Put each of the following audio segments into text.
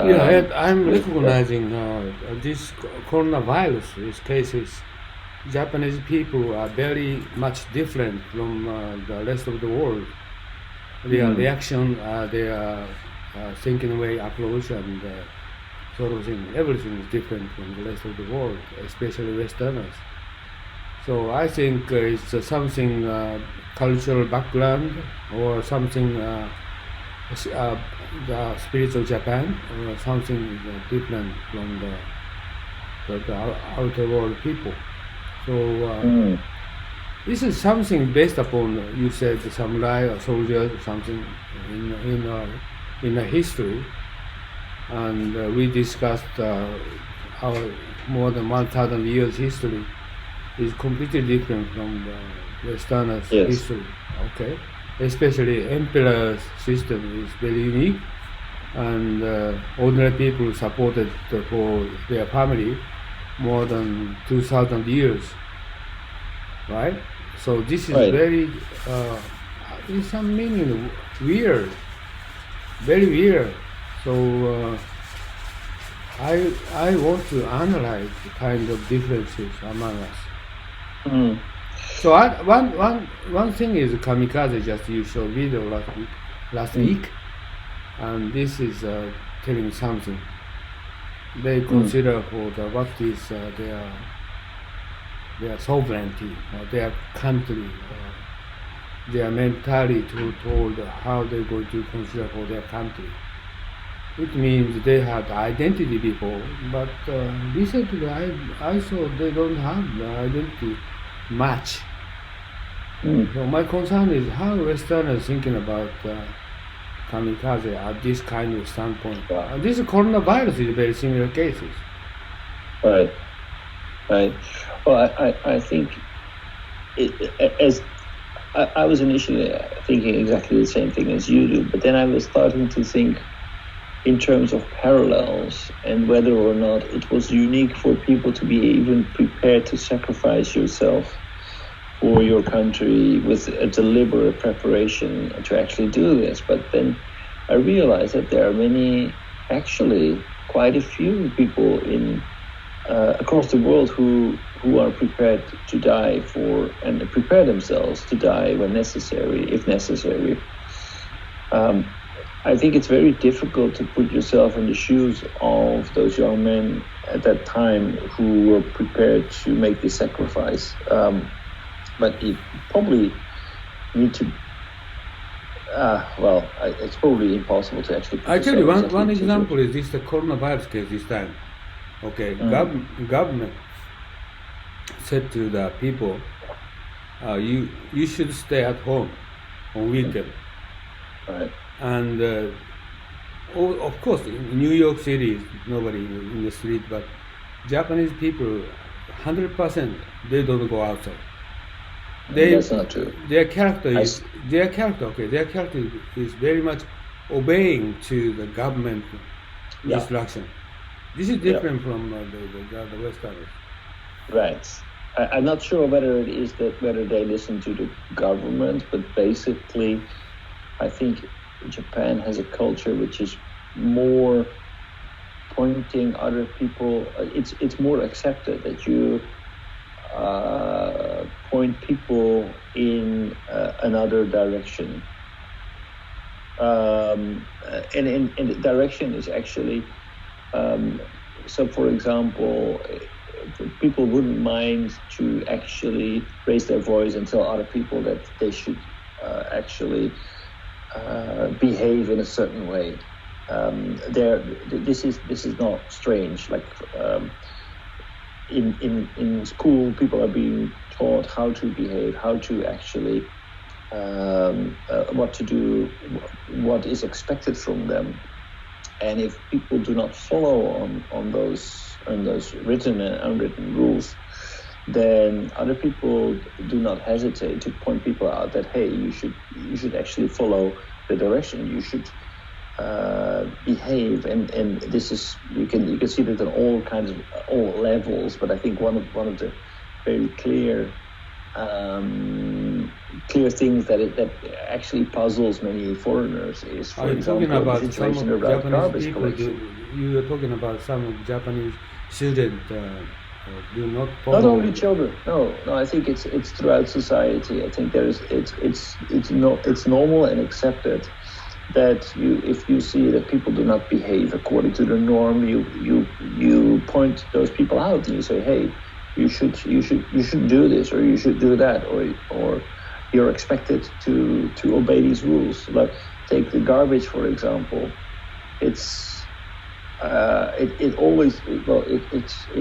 I'm recognizing this coronavirus cases. Japanese people are very much different from the rest of the world. Their Mm, reaction, their thinking way, approach, and sort of thing, everything is different from the rest of the world, especially Westerners. So I think it's something cultural background or something s- uh, the spirit of Japan or something different from the outer world people. So mm, this is something based upon you said the samurai or soldiers or something in a history, and we discussed our more than 1,000 years history is completely different from the Westerners' yes. history. Okay, especially emperor's system is very unique, and ordinary people supported for their family more than 2,000 years, right? So this is Right. very, in some meaning, weird, very weird. So I want to analyze the kind of differences among us. Mm, So one thing is kamikaze. Just you showed video last mm, week, and this is telling something. They mm, consider for the what is their sovereignty, or their country, their mentality toward how they're going to consider for their country. It means they had identity before, but recently I saw they don't have the identity match. mm. So my concern is how Westerners thinking about kamikaze at this kind of standpoint. Wow. This coronavirus is very similar cases. Right. Right. Well, I think as I was initially thinking exactly the same thing as you do, but then I was starting to think in terms of parallels and whether or not it was unique for people to be even prepared to sacrifice yourself for your country with a deliberate preparation to actually do this. But then I realized that there are many, actually quite a few people in across the world who are prepared to die for and prepare themselves to die when necessary, if necessary. Um, I think it's very difficult to put yourself in the shoes of those young men at that time who were prepared to make this sacrifice. But you probably need to. It's probably impossible to actually put I tell you yourself exactly one into the. example is this the coronavirus case this time. Okay, Mm, government said to the people, you should stay at home on mm, weekend, right. and of course in New York City nobody in the street, but Japanese people 100% they don't go outside. They That's not true. their character I. is their character. Okay, their character is very much obeying to the government Yeah. instruction. This is Yeah. different from the Westerners. Right. I'm not sure whether it is that whether they listen to the government, but basically, I think Japan has a culture which is more pointing other people. It's more accepted that you point people in another direction. And the direction is actually so. For example, people wouldn't mind to actually raise their voice and tell other people that they should actually behave in a certain way. This is not strange. Like in school, people are being taught how to behave, how to actually what to do, what is expected from them. And if people do not follow on those written and unwritten rules, then other people do not hesitate to point people out that, hey, you should actually follow the direction. You should behave, and this is you can see that in all kinds of all levels. But I think one of the very clear clear things that actually puzzles many foreigners is, for example, the situation around garbage collection. You were talking about some Japanese students do not follow. Not only children. No. I think it's throughout society. I think it's normal and accepted that if you see that people do not behave according to the norm, you point those people out and you say, hey, you should do this, or you should do that, or you're expected to obey these rules. Like take the garbage, for example. It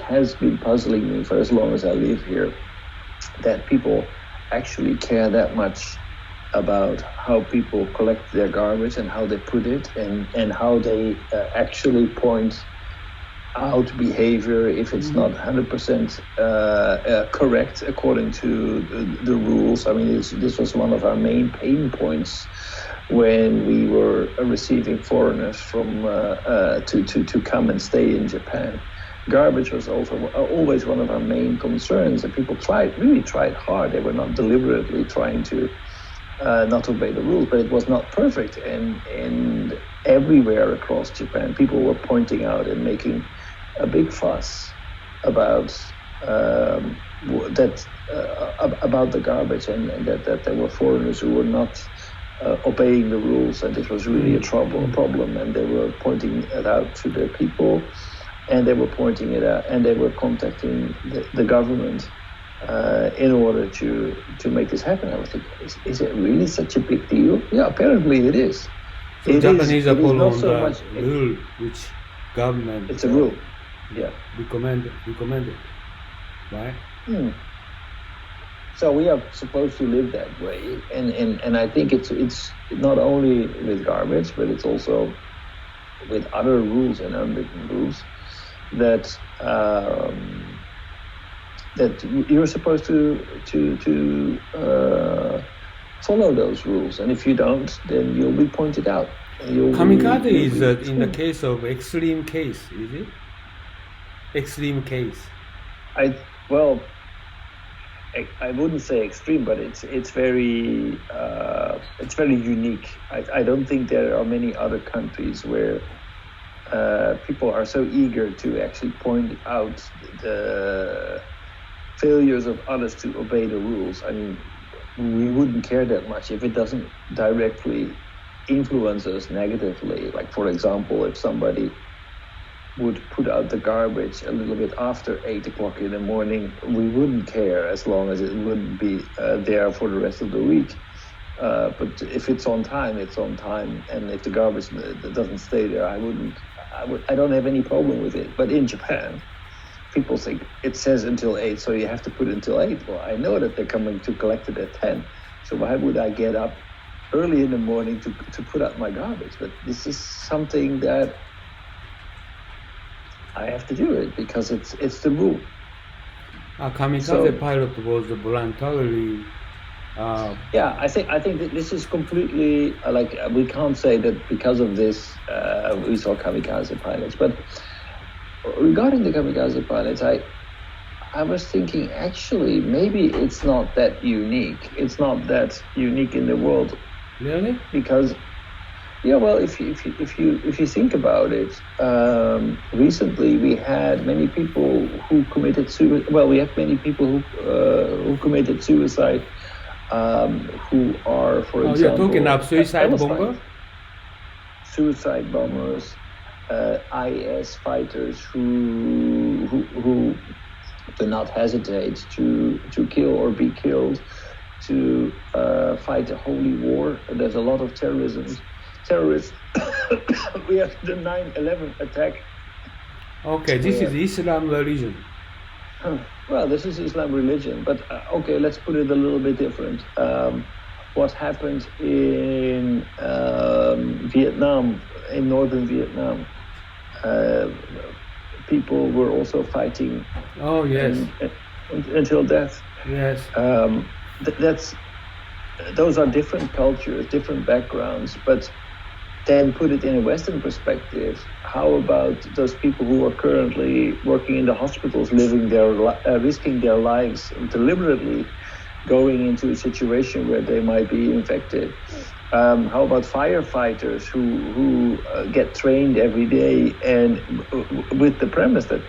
has been puzzling me for as long as I live here that people actually care that much about how people collect their garbage and how they put it, and how they actually point out behavior if it's not 100% correct according to the rules. I mean, this was one of our main pain points when we were receiving foreigners from to come and stay in Japan. Garbage was always one of our main concerns, and people really tried hard. They were not deliberately trying to not obey the rules, but it was not perfect. And everywhere across Japan, people were pointing out and making a big fuss about about the garbage, and that there were foreigners who were not obeying the rules, and this was really a problem. And they were pointing it out to the people, and they were pointing it out, and they were contacting the government in order to make this happen. I was thinking, is it really such a big deal? Yeah, apparently it is. So Japanese are following the rule which government. It's a rule. Yeah. Recommended, right? So we are supposed to live that way, and I think it's not only with garbage, but it's also with other rules and unwritten rules that that you're supposed to follow those rules, and if you don't, then you'll be pointed out. Kamikaze is in the case of extreme case, is it? Extreme case. I wouldn't say extreme, but it's very unique. I don't think there are many other countries where people are so eager to actually point out the failures of others to obey the rules. I mean, we wouldn't care that much if it doesn't directly influence us negatively. Like, for example, if somebody would put out the garbage a little bit after 8 o'clock in the morning, we wouldn't care as long as it wouldn't be there for the rest of the week. But if it's on time, it's on time. And if the garbage doesn't stay there, I don't have any problem with it. But in Japan, people think it says until 8, so you have to put it until 8. Well, I know that they're coming to collect it at 10. So why would I get up early in the morning to put out my garbage? But this is something that I have to do it because it's the rule. Kamikaze pilot was voluntarily. Yeah, I think that this is completely we can't say that because of this we saw kamikaze pilots. But regarding the kamikaze pilots, I was thinking actually maybe it's not that unique. It's not that unique in the world. Really? Because. Yeah, well, if you think about it, recently we had many people who committed suicide. Well, we have many people who committed suicide, who are, for example, you're talking about suicide bombers? Suicide bombers, IS fighters who do not hesitate to kill or be killed, to fight a holy war. There's a lot of terrorism. Terrorists. We have the 9/11 attack. Okay, this is Islam religion. Well, this is Islam religion, but okay, let's put it a little bit different. What happened in Vietnam, in northern Vietnam? People were also fighting. Oh yes. Until death. Yes. Those are different cultures, different backgrounds, but then put it in a Western perspective. How about those people who are currently working in the hospitals, risking their lives deliberately going into a situation where they might be infected. How about firefighters who get trained every day and with the premise that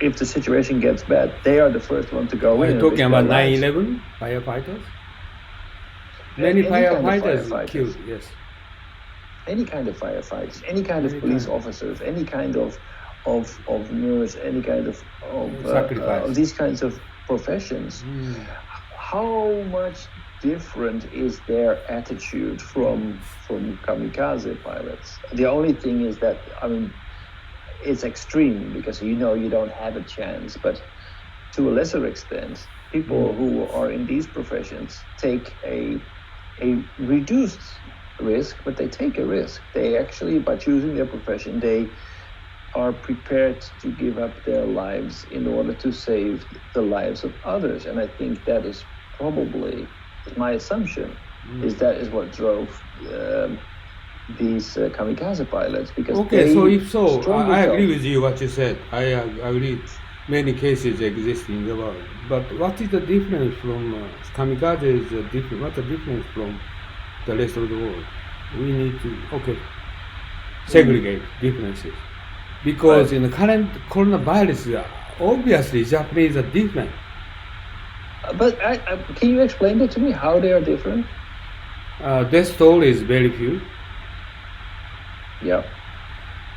if the situation gets bad, they are the first one to go in. Are you talking about 9/11 firefighters? Many firefighters killed, yes. Any kind of firefighters, any kind of police officers, any kind of nurse, any kind of these kinds of professions. How much different is their attitude from kamikaze pilots? The only thing is that, I mean, it's extreme because you don't have a chance, but to a lesser extent, people who are in these professions take a reduced risk, but they take a risk. They actually, by choosing their profession, they are prepared to give up their lives in order to save the lives of others. And I think that is probably, my assumption, is that is what drove these kamikaze pilots. Because I agree with you what you said. I agree. Many cases exist in the world, but what is the difference from kamikaze? Is different. What's the difference from the rest of the world? We need to segregate differences, because in the current coronavirus, obviously Japanese are different. But can you explain that to me? How they are different? Death toll is very few. Yeah.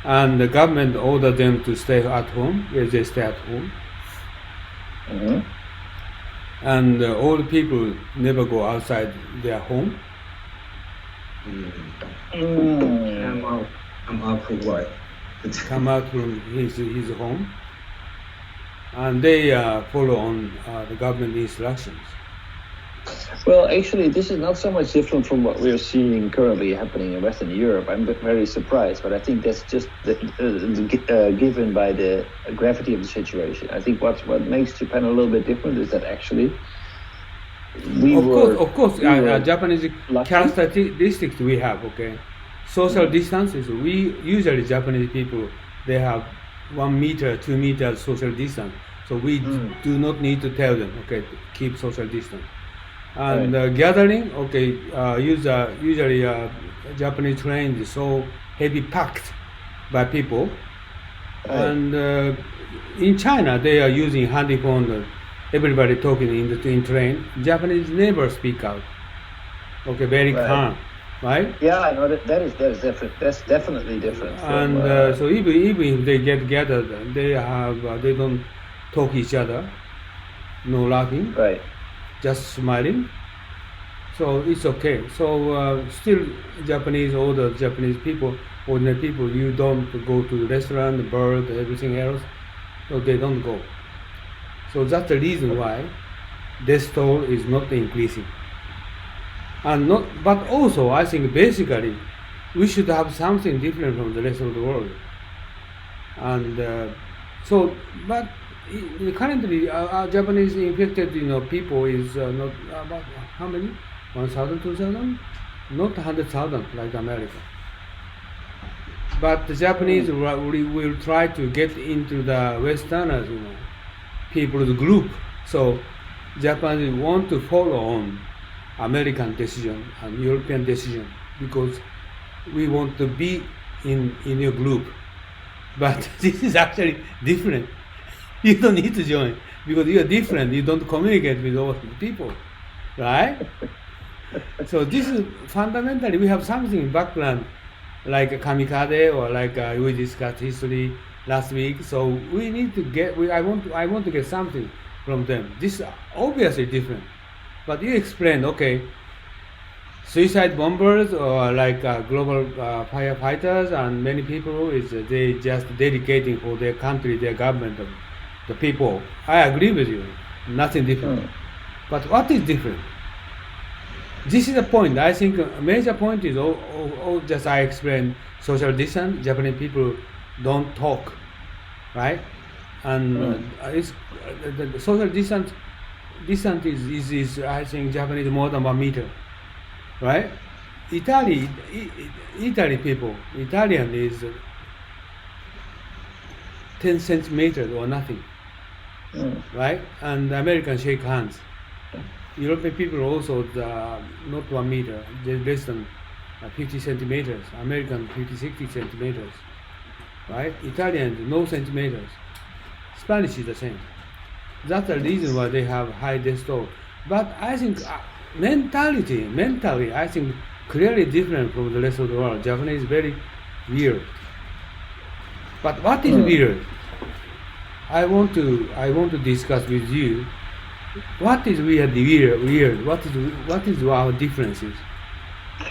And the government ordered them to stay at home. Yes, they stay at home. And old people never go outside their home. I'm out for what? Come out from his home, and they follow on the government instructions. Well, actually, this is not so much different from what we're seeing currently happening in Western Europe. I'm very surprised, but I think that's just given by the gravity of the situation. I think what makes Japan a little bit different is that actually Japanese characteristics we have. Okay, social distances. We usually Japanese people, they have 1 meter, 2 meters social distance. So we do not need to tell them, okay, keep social distance. And gathering, usually Japanese train is so heavy packed by people. And in China, they are using handyphone, everybody talking in train. Japanese never speak out. Okay, very calm, right? Yeah, I know that is different. That's definitely different. And so even if they get gathered, they don't talk each other, no laughing. Right. Just smiling, so it's okay. So still ordinary people, you don't go to the restaurant, bar, everything else, so they don't go. So that's the reason why death toll is not increasing. But also I think basically we should have something different from the rest of the world. And but currently, Japanese infected, people is not about how many? 1,000, 2,000? Not 100,000 like America. But the Japanese will try to get into the Westerners, people's group. So Japanese want to follow on American decision and European decision because we want to be in your group. But this is actually different. You don't need to join because you are different. You don't communicate with all people, right? So this is fundamentally we have something in background like kamikaze or like we discussed history last week. So we need to get. I want to get something from them. This is obviously different, but you explained suicide bombers or like global firefighters and many people is they just dedicating for their country, their government. The people, I agree with you, nothing different. But what is different? This is the point. I think a major point is just I explained social distance. Japanese people don't talk, right? And it's the social distance is I think Japanese more than 1 meter, right? Italian is 10 centimeters or nothing. Right? And the Americans shake hands. European people also not 1 meter, they're less than 50 centimeters. American 50, 60 centimeters, right? Italians no centimeters. Spanish is the same. That's the reason why they have high death toll. But I think mentally, I think clearly different from the rest of the world. Japanese is very weird. But what is weird? I want to discuss with you. What is weird? What is our differences?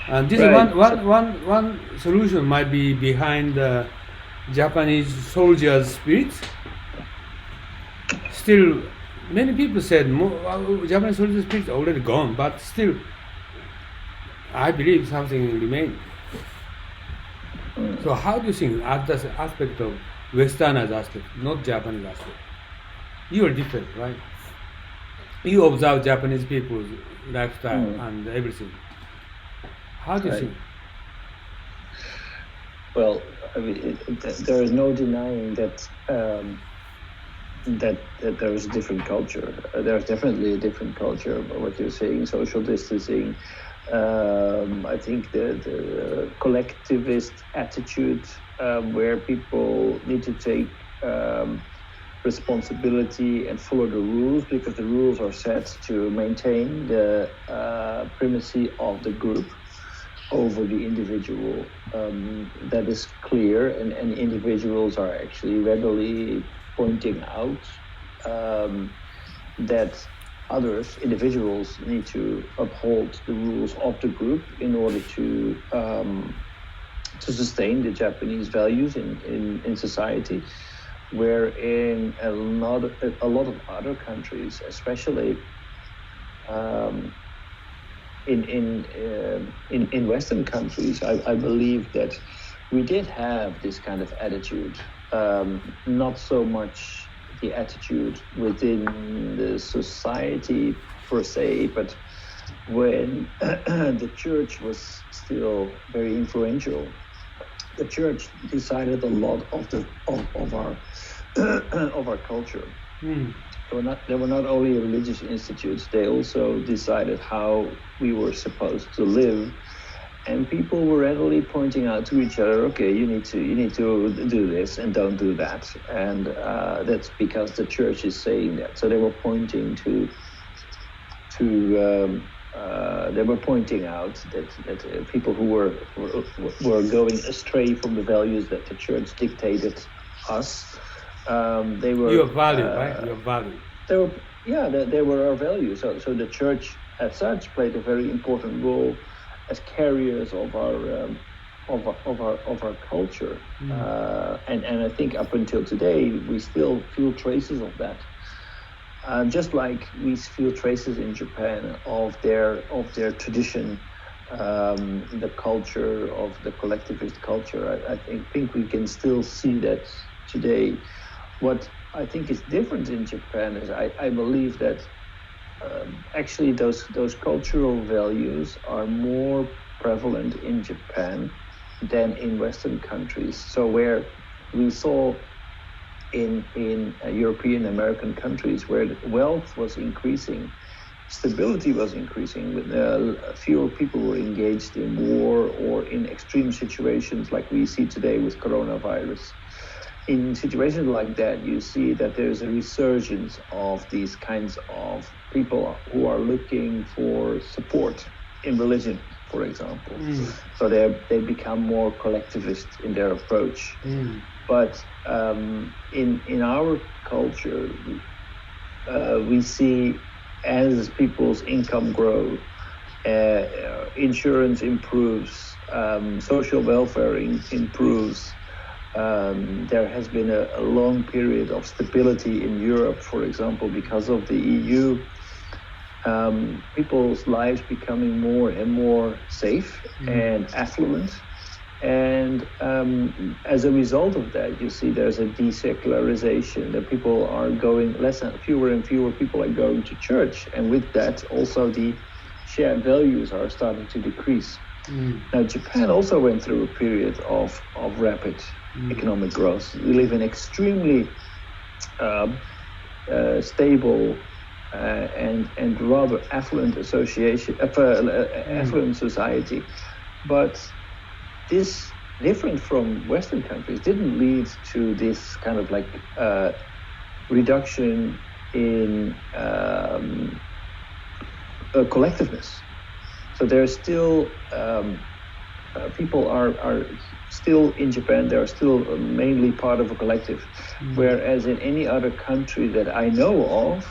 And this Right. one solution might be behind the Japanese soldiers' spirit. Still, many people said Japanese soldiers' spirit is already gone, but still, I believe something remains. So how do you think at the aspect of Westerners aspect, not Japanese aspect? You are different, right? You observe Japanese people's lifestyle and everything. How do you Right. think? Well, I mean, there is no denying that that there is a different culture. There's definitely a different culture. What you're saying, social distancing. I think the collectivist attitude, where people need to take responsibility and follow the rules because the rules are set to maintain the primacy of the group over the individual. That is clear, and individuals are actually readily pointing out that individuals need to uphold the rules of the group in order to sustain the Japanese values in society. Where in a lot of other countries, especially in Western countries, I believe that we did have this kind of attitude. Not so much the attitude within the society per se, but when the church was still very influential, the church decided a lot of our culture. They were not only religious institutes; they also decided how we were supposed to live. And people were readily pointing out to each other, okay, you need to do this and don't do that, and that's because the church is saying that. So they were pointing they were pointing out that people who were going astray from the values that the church dictated us. They were Your value, right? Your value. They were our values. So the church, as such, played a very important role as carriers of our culture, and I think up until today we still feel traces of that. Just like we feel traces in Japan of their tradition, the culture of the collectivist culture. I think we can still see that today. What I think is different in Japan is I believe that actually those cultural values are more prevalent in Japan than in Western countries. So where we saw in European American countries where wealth was increasing, stability was increasing, with fewer people were engaged in war or in extreme situations like we see today with coronavirus. In situations like that, you see that there's a resurgence of these kinds of people who are looking for support in religion, for example. So they become more collectivist in their approach. But in our culture, we see as people's income grow, insurance improves, social welfare improves. There has been a long period of stability in Europe, for example, because of the EU. People's lives becoming more and more safe and affluent. And as a result of that, you see there's a desecularization, that people are going fewer and fewer people are going to church. And with that, also the shared values are starting to decrease. Now, Japan also went through a period of rapid economic growth. We live in extremely stable and rather affluent affluent society. But this, different from Western countries, didn't lead to this kind of like reduction in collectiveness. So there's still people are still in Japan. They are still mainly part of a collective, whereas in any other country that I know of,